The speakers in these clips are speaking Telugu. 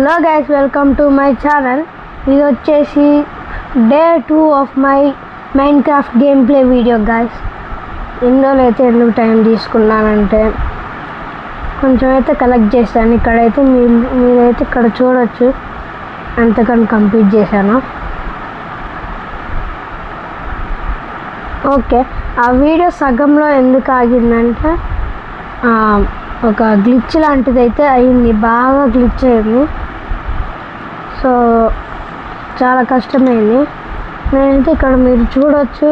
Hello guys, welcome to my channel. ఇది వచ్చేసి day 2 of my Minecraft game play video guys. ఇందులో అయితే ఎందుకు టైం తీసుకున్నానంటే కొంచెం అయితే కలెక్ట్ చేశాను. ఇక్కడైతే మీరైతే ఇక్కడ చూడవచ్చు అంతకని కంప్లీట్ చేశాను. ఓకే, ఆ వీడియో సగంలో ఎందుకు ఆగిందంటే ఒక గ్లిచ్ లాంటిది అయితే అయింది, బాగా గ్లిచ్ అయింది. సో చాలా కష్టమైంది. నేనైతే ఇక్కడ మీరు చూడవచ్చు,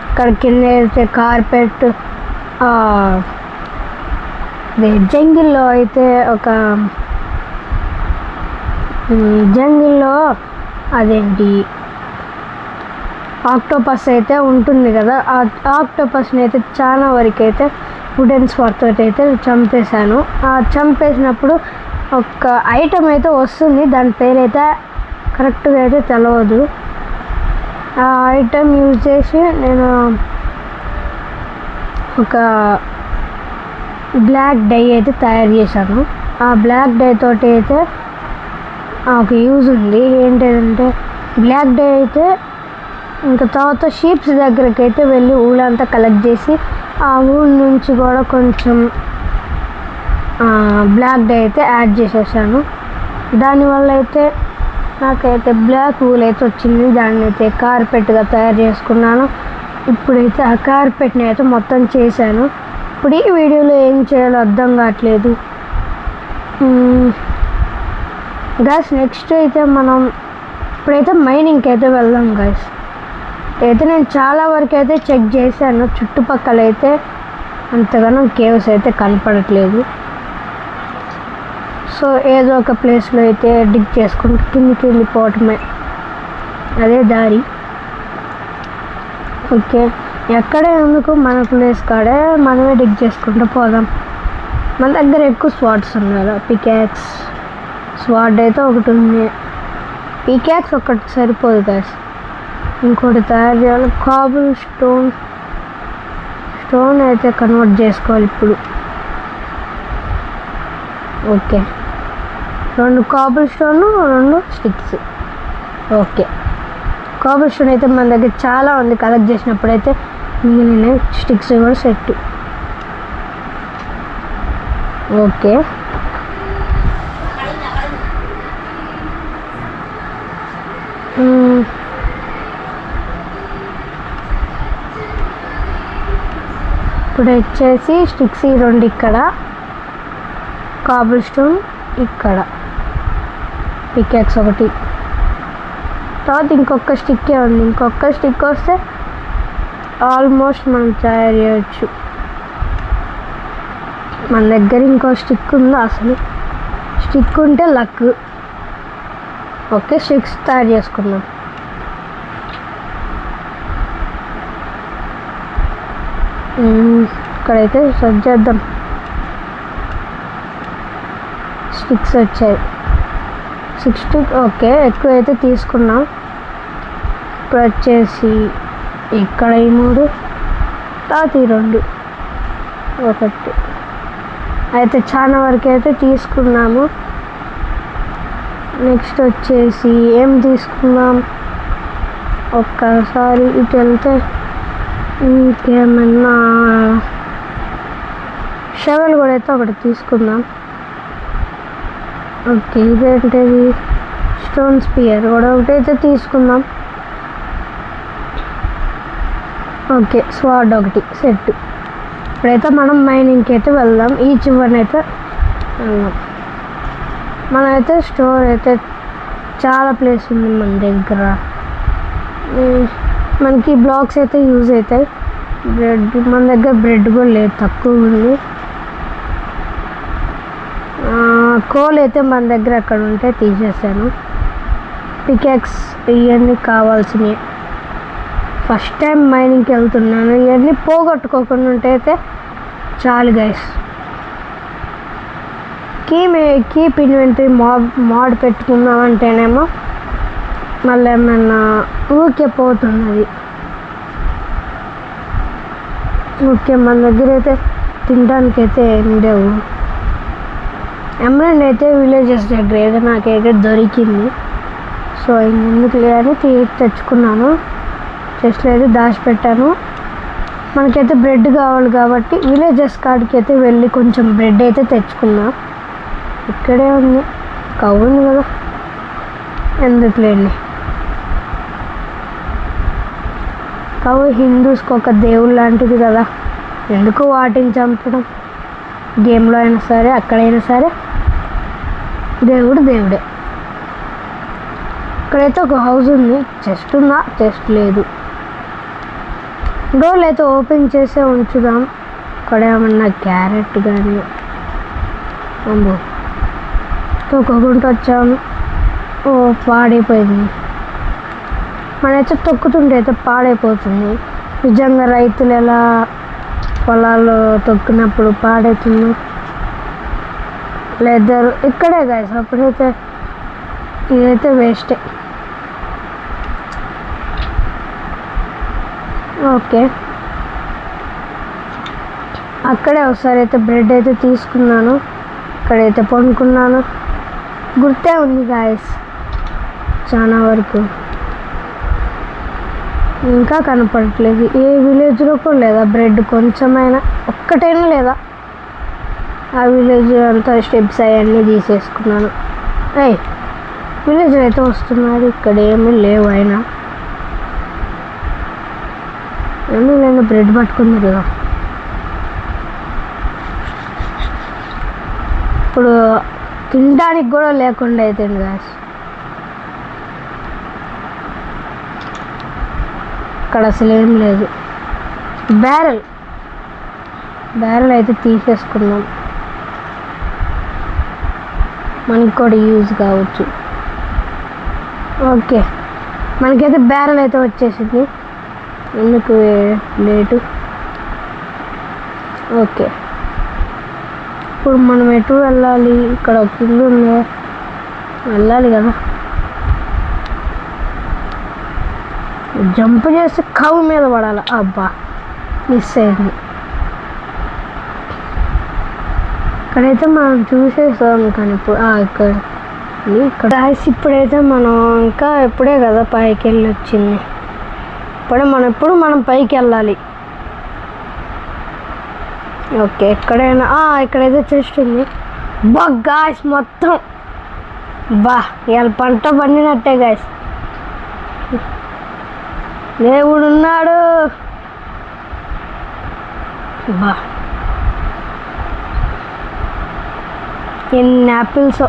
ఇక్కడ కింద అయితే కార్పెట్, జంగిల్లో అయితే ఒక జంగిల్లో అదేంటి ఆక్టోపస్ అయితే ఉంటుంది కదా, ఆ ఆక్టోపస్ని అయితే చాలా వరకు అయితే వుడెన్ స్పాట్ అయితే చంపేశాను. ఆ చంపేసినప్పుడు ఒక ఐటమ్ అయితే వస్తుంది, దాని పేరైతే కరెక్ట్గా అయితే తెలియదు. ఆ ఐటమ్ యూజ్ చేసి నేను ఒక బ్లాక్ డై అయితే తయారు చేశాను. ఆ బ్లాక్ డై తోటి అయితే ఒక యూజ్ ఉంది. ఏంటంటే బ్లాక్ డై అయితే ఇంకా తర్వాత షీప్స్ దగ్గరికి అయితే వెళ్ళి ఊళ్ళంతా కలెక్ట్ చేసి ఆ ఊళ్ళ నుంచి కూడా కొంచెం బ్లాక్ డై అయితే యాడ్ చేసేసాను. దానివల్ల అయితే నాకైతే బ్లాక్ ఊల్ అయితే వచ్చింది. దాన్ని అయితే కార్పెట్గా తయారు చేసుకున్నాను. ఇప్పుడైతే ఆ కార్పెట్ని అయితే మొత్తం చేశాను. ఇప్పుడు ఈ వీడియోలో ఏం చేయాలో అర్థం కావట్లేదు గాయస్. నెక్స్ట్ అయితే మనం ఇప్పుడైతే మైనింగ్కి అయితే వెళ్దాం గాయస్. అయితే నేను చాలా వరకు అయితే చెక్ చేశాను, చుట్టుపక్కల అయితే అంతగానో కేవ్స్ అయితే కనపడట్లేదు. సో ఏదో ఒక ప్లేస్లో అయితే డిగ్ చేసుకుంటూ కిందికి వెళ్ళిపోవటమే, అదే దారి. ఓకే, ఎక్కడే ఎందుకు మన ప్లేస్ కాడే మనమే డిగ్ చేసుకుంటూ పోదాం. మన దగ్గర ఎక్కువ స్వాట్స్ ఉన్నాయి కదా, పికాక్స్ స్వాడ్ అయితే ఒకటి ఉంది. పికాక్స్ ఒకటి సరిపోదు గాయస్, ఇంకోటి తయారు చేయాలి. కాబుల్ స్టోన్ అయితే కన్వర్ట్ చేసుకోవాలి ఇప్పుడు. Okay, 2 Kabul stone, 2 sticks. Okay, Kabul stone అయితే మన దగ్గర చాలా ఉంది. కలెక్ట్ చేసినప్పుడు అయితే మిగిలిన స్టిక్స్ కూడా సెట్. ఓకే, ఇప్పుడు వచ్చేసి స్టిక్స్ ఈ 2 ఇక్కడ, కాబుల్ స్టోన్ ఇక్కడ, పికాక్స్ ఒకటి. తర్వాత ఇంకొక స్టిక్కే ఉంది. ఇంకొక స్టిక్ వస్తే ఆల్మోస్ట్ మనం తయారు చేయవచ్చు. మన దగ్గర ఇంకో స్టిక్ ఉంది. అసలు స్టిక్ ఉంటే లక్. ఓకే, స్టిక్స్ తయారు చేసుకున్నాం. ఇక్కడైతే సెట్ చేద్దాం. స్టిక్స్ వచ్చాయి 6 స్టిక్. ఓకే, ఎక్కువ అయితే తీసుకున్నాం. ఇప్పుడు వచ్చేసి ఇక్కడ ఈ 3, తర్వాత ఈ 2, ఒకటి అయితే చాలా వరకు అయితే తీసుకున్నాము. నెక్స్ట్ వచ్చేసి ఏం తీసుకున్నాం, ఒక్కసారి ఇటు వెళ్తే ఇంకేమన్నా షవల్ కూడా అయితే ఒకటి తీసుకుందాం. ఓకే, ఇదేంటిది స్టోన్ స్పియర్ కూడా ఒకటైతే తీసుకుందాం. ఓకే, స్వాడ్ ఒకటి సెట్. ఇప్పుడైతే మనం మైనింగ్కి అయితే వెళ్దాం. ఈ చివరిని అయితే వెళ్దాం. మనమైతే స్టోర్ అయితే చాలా ప్లేస్ ఉంది మన దగ్గర. మనకి బ్లాక్స్ అయితే యూజ్ అవుతాయి. బ్రెడ్ మన దగ్గర బ్రెడ్ కూడా లేదు, తక్కువ ఉంది. కోల్ అయితే మన దగ్గర అక్కడ ఉంటే తీసేసాను. పికాక్స్ ఇవన్నీ కావాల్సినవి. ఫస్ట్ టైం మైనింగ్కి వెళ్తున్నాను. ఇవన్నీ పోగొట్టుకోకుండా ఉంటే అయితే చాలు గైస్. కీప్ ఇన్వెంటరీ మోడ్ పెట్టుకున్నామంటేనేమో మళ్ళీ ఏమన్నా ఊరికే పోతున్నది. ఓకే, మన దగ్గర అయితే తినడానికైతే ఏం లేవు. ఎమరాల్డ్ అయితే విలేజెస్ దగ్గర ఏదో నాకైతే దొరికింది. సో ఎందుకు లేదని తెచ్చుకున్నాను. చెస్ట్లో అయితే దాచిపెట్టాను. మనకైతే బ్రెడ్ కావాలి కాబట్టి విలేజెస్ కాడికి అయితే వెళ్ళి కొంచెం బ్రెడ్ అయితే తెచ్చుకున్నా. ఇక్కడే ఉంది, కవ్వు ఉంది కదా, ఎందుకులేండి. కవ్వు హిందూస్కి ఒక దేవుడు లాంటిది కదా, ఎందుకు వాటిని చంపడం? గేమ్లో అయినా సరే అక్కడైనా సరే దేవుడు దేవుడే. ఇక్కడైతే ఒక హౌస్ ఉంది. చెస్ట్ ఉందా? చెస్ట్ లేదు. డోర్లు అయితే ఓపెన్ చేసే ఉంచుదాం. ఇక్కడ ఏమన్నా క్యారెట్ కానీ అమ్మో తొక్కకుంటూ వచ్చాము. ఓ పాడైపోయింది. మనైతే తొక్కుతుంటే అయితే పాడైపోతుంది. నిజంగా రైతులు ఎలా పొలాల్లో తొక్కినప్పుడు పాడవుతుంది. లెదర్ ఇక్కడే గాయస్, అప్పుడైతే ఇదైతే వేస్టే. ఓకే, అక్కడే ఒకసారి అయితే బ్రెడ్ అయితే తీసుకున్నాను. ఇక్కడైతే పనుకున్నాను. గుర్తే ఉంది గాయస్ చాలా వరకు. ఇంకా కనపడట్లేదు ఏ విలేజ్లో కూడా లేదా బ్రెడ్, కొంచెమైనా ఒక్కటైనా లేదా. ఆ విలేజ్ అంతా స్టెప్స్ అవన్నీ తీసేసుకున్నాను. విలేజ్ అయితే వస్తున్నారు, ఇక్కడ ఏమీ లేవు. అయినా ఏమీ లేదు, బ్రెడ్ పట్టుకుంది కదా. ఇప్పుడు తినడానికి కూడా లేకుండా అవుతుంది గాయస్. ఇక్కడ అసలు ఏం లేదు. బ్యారెల్ అయితే తీసేసుకున్నాం, మనకి కూడా యూజ్ కావచ్చు. ఓకే, మనకైతే బ్యారెల్ అయితే వచ్చేసింది. ఎందుకు లేటు? ఓకే, ఇప్పుడు మనం ఎటు వెళ్ళాలి? ఇక్కడ ఒక ఇల్లు ఉంది, వెళ్ళాలి కదా. జంప్ చేసి కవ్వు మీద పడాలి. అబ్బా మిస్ అయింది. ఇక్కడైతే మనం చూసేసాం కానీ ఇప్పుడు ఇక్కడ ఇప్పుడైతే మనం ఇంకా ఇప్పుడే కదా పైకి వెళ్ళి వచ్చింది. మనం పైకి వెళ్ళాలి. ఓకే, ఇక్కడైనా ఇక్కడైతే చెస్ట్ ఉంది. గాయస్ మొత్తం ఇవాళ పంట పండినట్టే గాయస్. దేవుడు ఉన్నాడు. ఎన్ని యాపిల్స్!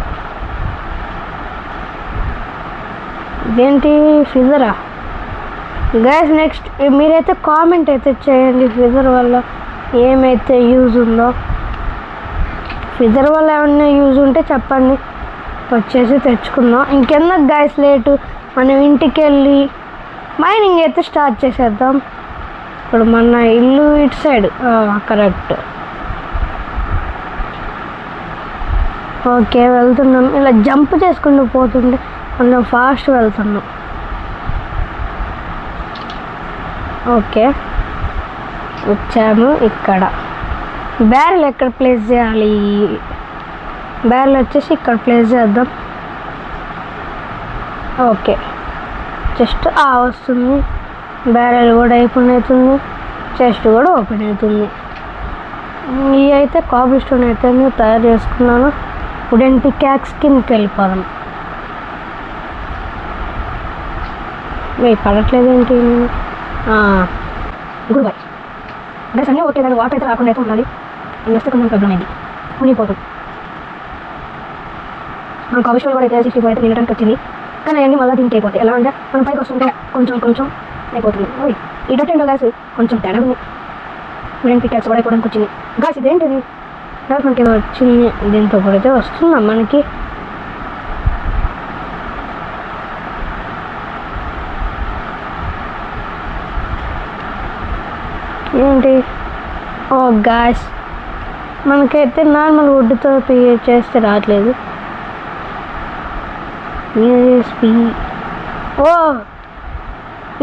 ఇదేంటి ఫిజరా గైస్? నెక్స్ట్ మీరైతే కామెంట్ అయితే చేయండి, ఫిజర్ వల్ల ఏమైతే యూజ్ ఉందో. ఫిజర్ వల్ల ఏమన్నా యూజ్ ఉంటే చెప్పండి, వచ్చేసి తెచ్చుకుందాం. ఇంకెందుకు గైస్ లేటు, మనం ఇంటికి వెళ్ళి మైనింగ్ అయితే స్టార్ట్ చేసేద్దాం. ఇప్పుడు మన ఇల్లు ఇటు సైడ్, కరెక్ట్. ఓకే, వెళ్తున్నాం. ఇలా జంప్ చేసుకుంటూ పోతుంటే మనం ఫాస్ట్ వెళ్తున్నాం. ఓకే, వచ్చాము. ఇక్కడ బ్యారెల్ ఎక్కడ ప్లేస్ చేయాలి? బ్యారెల్ వచ్చేసి ఇక్కడ ప్లేస్ చేద్దాం. ఓకే, చెస్ట్ వస్తుంది. బ్యారెల్ కూడా ఓపెన్ అవుతుంది, చెస్ట్ కూడా ఓపెన్ అవుతుంది. ఇవి అయితే కాబుల్ స్టోన్ అయితే నేను తయారు చేసుకున్నాను. వుడెన్ పికాక్స్ కిందకి వెళ్ళిపోదాం. పడట్లేదు ఏంటి? Good bye guys. అన్నీ ఓకే, దాన్ని వాటర్ అయితే రాకుండా అయితే ఉండాలి. వస్తే కొంచెం ప్రాబ్లం అయింది, మునిగిపోతుంది. మన కాబుల్ స్టోన్ కూడా అయితే 64 అయితే నిలటానికి వచ్చింది. కానీ అవన్నీ మళ్ళీ దీనికి అయిపోతాయి. ఎలా అంటే మనం పైకి వస్తుంటే కొంచెం అయిపోతుంది. ఈ డొట్టేంటో గ్యాస్ కొంచెం తేడా ఉంది. వుడెన్ పికాక్స్ కూడా అయిపోవడానికి వచ్చింది. గ్యాస్ ఇదేంటిది? గ్యాస్ మనకి ఏదో వచ్చింది, దీంతో కూడా అయితే వస్తుందా మనకి? ఏంటి? గ్యాస్ మనకైతే నార్మల్ వుడ్తో చేస్తే రావట్లేదు.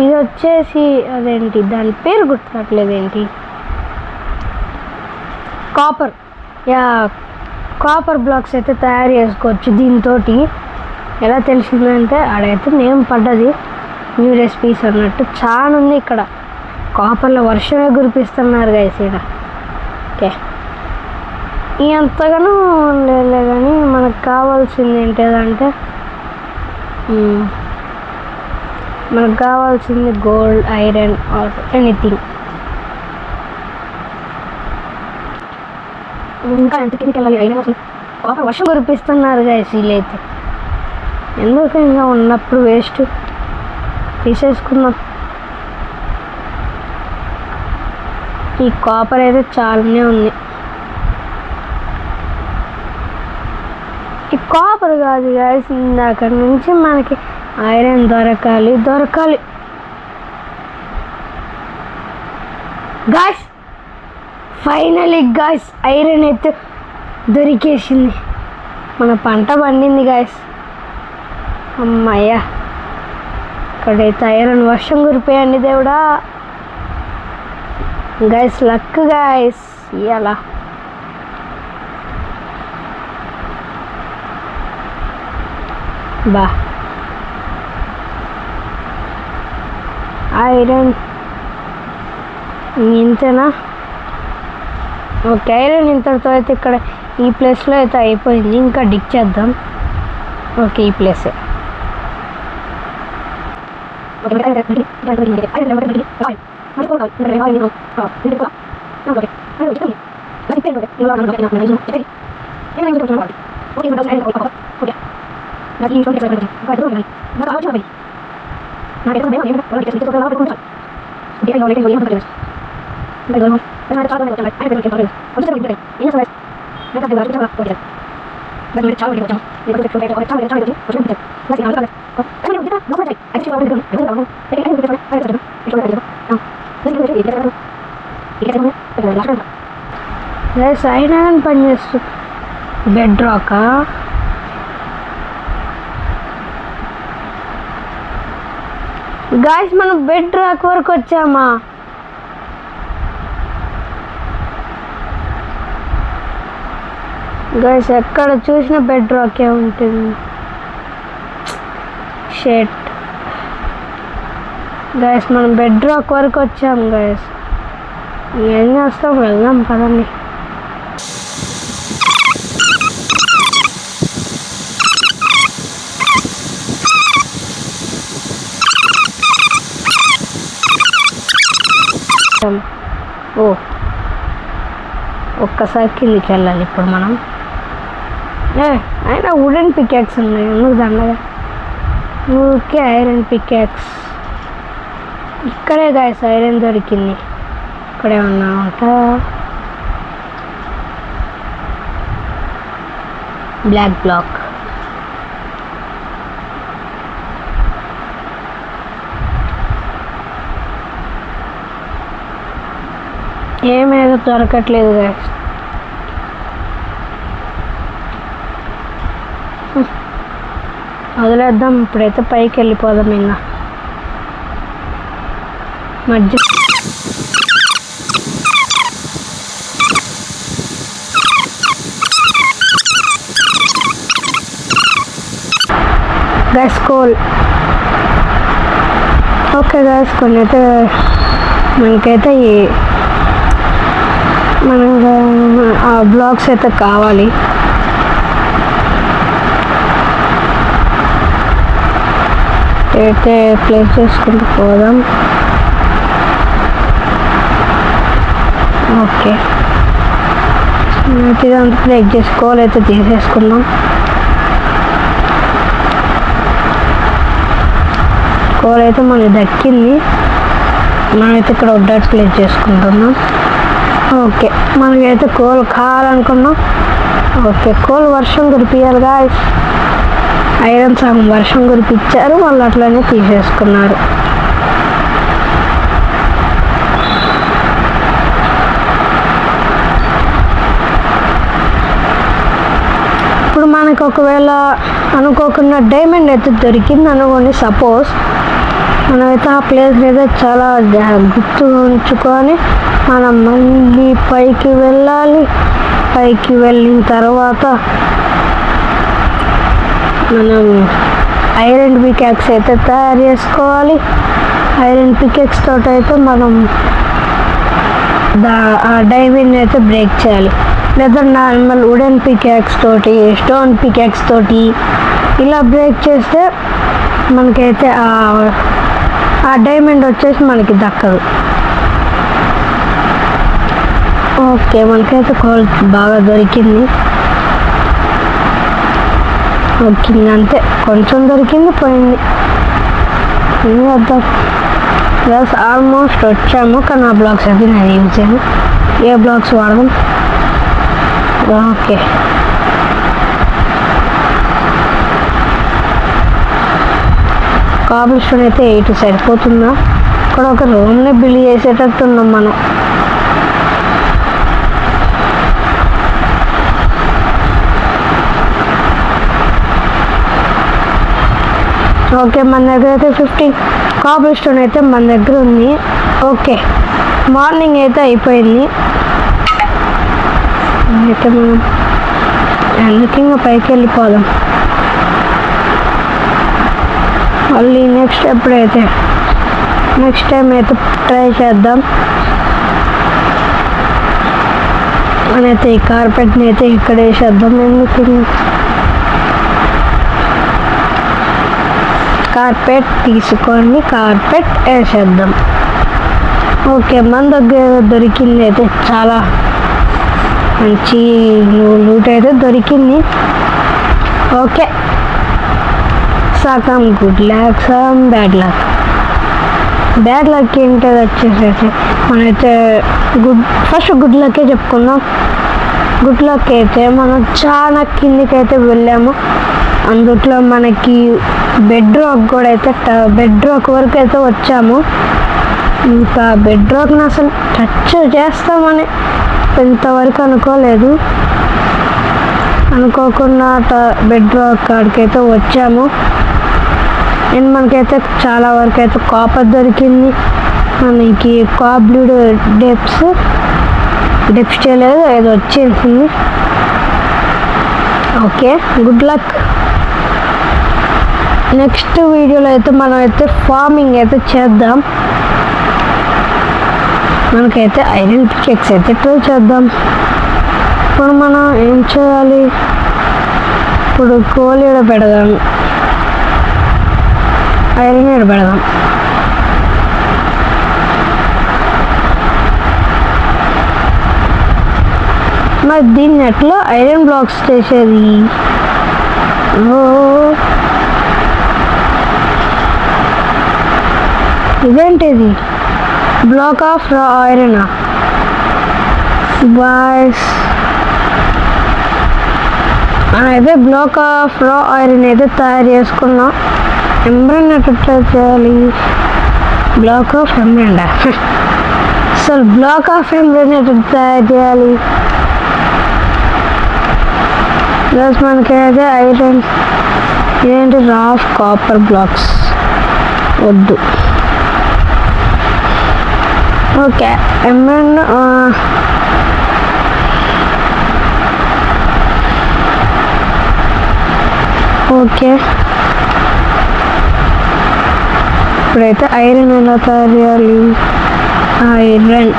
ఇది వచ్చేసి అదేంటి, దాని పేరు గుర్తురావట్లేదు ఏంటి? కాపర్. కాపర్ బ్లాక్స్ అయితే తయారు చేసుకోవచ్చు దీంతో. ఎలా తెలిసిందంటే ఆడైతే నేమ్ పడ్డది న్యూ రెసిపీస్ అన్నట్టు. చాలా ఉంది ఇక్కడ, కాపర్లో వర్షమే కురిపిస్తున్నారు గైస్ ఇక్కడ. ఓకే, అంతగానో లేదు కానీ మనకు కావాల్సింది ఏంటిదంటే మనకు కావాల్సింది గోల్డ్, ఐరన్ ఆర్ ఎనీథింగ్. ఇంకా ఎంత కిందకి వెళ్ళాలి? ఐరన్ అసలు కాపర్ వర్షం కురిపిస్తున్నారు గైస్ వీళ్ళైతే. ఎందుకు ఇంకా ఉన్నప్పుడు వేస్ట్, తీసేసుకుందాం. ఈ కాపర్ అయితే చాలానే ఉంది. ఈ కాపర్ కాదు గైస్, ఇందాక నుంచి మనకి ఐరన్ దొరకాలి. గాయ్స్ ఫైనలీ గాయ్స్ ఐరన్ అయితే దొరికేసింది. మన పంట పండింది గాయ్స్. అమ్మయ్యా, ఇక్కడైతే ఐరన్ వర్షం కురిపోయండి దేవుడా. గైస్ లక్ గైస్ ఇయాల. బా ఐరన్ ఇంతేనా? ఓకే, ఐరన్ ఇంతటితో అయితే ఇక్కడ ఈ ప్లేస్లో అయితే అయిపోయింది. ఇంకా డిక్ చేద్దాం. ఓకే, ఈ ప్లేసే. అయినా కానీ పనిచేస్తుంది. బెడ్ రాకా? గాయ్స్ మనం బెడ్ రాక్ వరకు వచ్చామా? గాయ్స్ ఎక్కడ చూసినా బెడ్ రాకే ఉంటుంది. షెట్ గాయ్స్ మనం బెడ్ రాక్ వరకు వచ్చాం గాయ్స్. ఏం చేస్తాం, వెళ్దాం పదండి. ఓ ఒక్కసారి కిందికి వెళ్ళాలి ఇప్పుడు మనం. అయినా వుడెన్ పికాక్స్ ఉన్నాయి ఎందుకు దండగా. ఓకే, ఐరన్ పికాక్స్ ఇక్కడే గాయస్ ఐరన్ దొరికింది. ఇక్కడే ఉన్నామంట. Black black. ఏమేదో దొరకట్లేదు గాయస్. వదిలేద్దాం, ఇప్పుడైతే పైకి వెళ్ళిపోదాం. ఇంకా మధ్య గ్యాస్ కోల్. ఓకే గ్యాస్, కొన్ని అయితే మనకైతే మనకు ఆ బ్లాక్స్ అయితే కావాలి. అయితే ప్లేస్ చేసుకుంటూ పోదాం. ఓకే, అయితే ఇదంతా ప్లేస్ చేసుకోవాలి. అయితే తీసేసుకుందాం. కోల్ అయితే మనకి దక్కింది. మనమైతే ఇక్కడ వడ్డాట్ ప్లేస్ చేసుకుంటున్నాం. ఓకే, మనకైతే కోల్ కావాలనుకున్నాం. ఓకే, కోల్ వర్షం కురిపియాలి గాయ్స్. ఐరన్ సగం వర్షం కురిపించారు, వాళ్ళు అట్లనే తీసేసుకున్నారు. ఇప్పుడు మనకు ఒకవేళ అనుకోకుండా డైమండ్ అయితే దొరికింది అనుకోండి, సపోజ్ మనమైతే ఆ ప్లేస్ అయితే చాలా గుర్తు ఉంచుకొని మనం మళ్ళీ పైకి వెళ్ళాలి. పైకి వెళ్ళిన తర్వాత మనం ఐరన్ పికాక్స్ అయితే తయారు చేసుకోవాలి. ఐరన్ పికాక్స్ తోటి అయితే మనం ఆ డైమండ్ అయితే బ్రేక్ చేయాలి. లేదా నార్మల్ వుడెన్ పికాక్స్ తోటి, స్టోన్ పికాక్స్ తోటి ఇలా బ్రేక్ చేస్తే మనకైతే ఆ డైమండ్ వచ్చేసి మనకి దక్కదు. ఓకే, మనకైతే కోల్ బాగా దొరికింది. అంతే, కొంచెం దొరికింది, పోయింది. వద్దాం. ప్లస్ ఆల్మోస్ట్ వచ్చాము, కానీ ఆ బ్లాక్స్ అయితే నేను యూజ్ చేయను. ఏ బ్లాక్స్ వాడదాం? ఓకే, కాబుల్ స్టోన్ అయితే 8 సరిపోతుందా? ఇక్కడ ఒక రూమ్ని బిల్డ్ చేసేటట్టు ఉన్నాం మనం. ఓకే, మన దగ్గర అయితే 15 కాబుల్ స్టోన్ అయితే మన దగ్గర ఉంది. ఓకే, మార్నింగ్ అయితే అయిపోయింది. అయితే మనం ఎందుకు పైకి వెళ్ళిపోదాం. మళ్ళీ నెక్స్ట్ టైం అయితే ట్రై చేద్దాం. అయితే ఈ కార్పెట్ని అయితే ఇక్కడ వేసేద్దాం. ఎందుకు కార్పెట్ తీసుకోండి, కార్పెట్ వేసేద్దాం. ఓకే, మన దగ్గర దొరికింది అయితే చాలా మంచి లూట్ అయితే దొరికింది. ఓకే, సగం గుడ్ లక్, సగం బ్యాడ్ లక్. బ్యాడ్ లక్ ఏంటో వచ్చేసేసి మనమైతే ఫస్ట్ గుడ్ లక్కే చెప్పుకుందాం. గుడ్ లక్ అయితే మనం చాలా కిందికైతే వెళ్ళాము. అందుట్లో మనకి బెడ్ రాక్ కూడా అయితే బెడ్ రాక్ వరకు అయితే వచ్చాము. ఇంకా బెడ్ రాక్ని అసలు టచ్ చేస్తామని ఇంతవరకు అనుకోలేదు. అనుకోకుండా బెడ్ రాక్ కాడికైతే వచ్చాము. అండ్ మనకైతే చాలా వరకు అయితే కాపర్ దొరికింది. మనకి కాబ్లూడ్ డెప్స్ చేయలేదు, ఏదో వచ్చేసింది. Okay, good luck. నెక్స్ట్ వీడియోలో అయితే మనం అయితే ఫార్మింగ్ అయితే చేద్దాం. మనకైతే ఐరన్ పికెక్స్ అయితే ట్రై చేద్దాం. ఇప్పుడు మనం ఏం చేయాలి? ఇప్పుడు కోల్ ఎడ పెడదాం, ఐరన్ ఎడ పెడదాం. మరి దీన్ని ఎట్లా ఐరన్ బ్లాక్స్ చేసేది? ఇదేంటిది? Block of raw iron boys. అయితే బ్లాక్ ఆఫ్ రా ఐరన్ అయితే తయారు చేసుకున్నాం. ఎంబ్రాయిడ్ ఎట్లా చేయాలి? బ్లాక్ ఆఫ్ ఎంబ్రాయిడ్. అసలు బ్లాక్ ఆఫ్ ఎంబ్రాయిడ్ ఎట్లా తయారు చేయాలి? ప్లస్ మనకైతే ఐరన్ ఇదేంటి? రాఫ్ కాపర్ బ్లాక్స్ వద్దు. ఓకే, ఎంబ్రాయిడ్ ఓకే. ఇప్పుడైతే ఐరన్ ఎలా తయారు చేయాలి? ఐరన్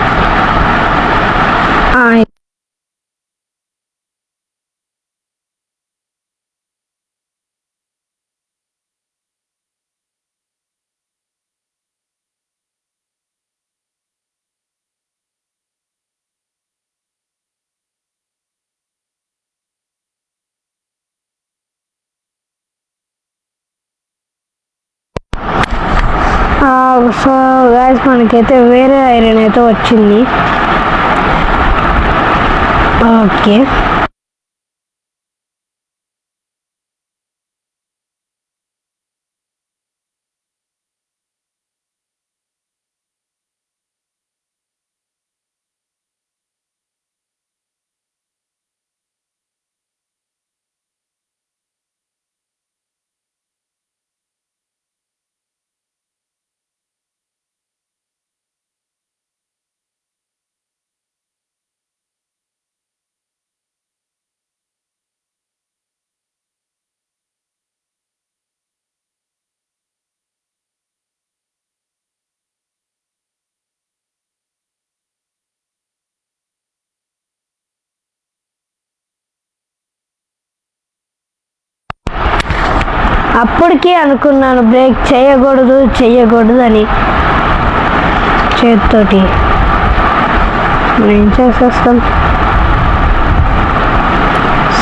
సో గాయస్, మనకైతే వేరే ఐరన్ అయితే వచ్చింది. ఓకే, అప్పటికే అనుకున్నాను బ్రేక్ చేయకూడదు అని చేతితోటి ఏం చేసేస్తాం.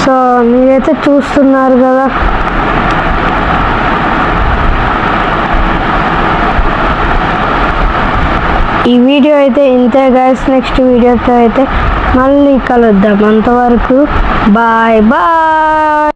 సో మీరైతే చూస్తున్నారు కదా, ఈ వీడియో అయితే ఇంతే గైస్. నెక్స్ట్ వీడియోతో అయితే మళ్ళీ కలుద్దాం. అంతవరకు బాయ్ బాయ్.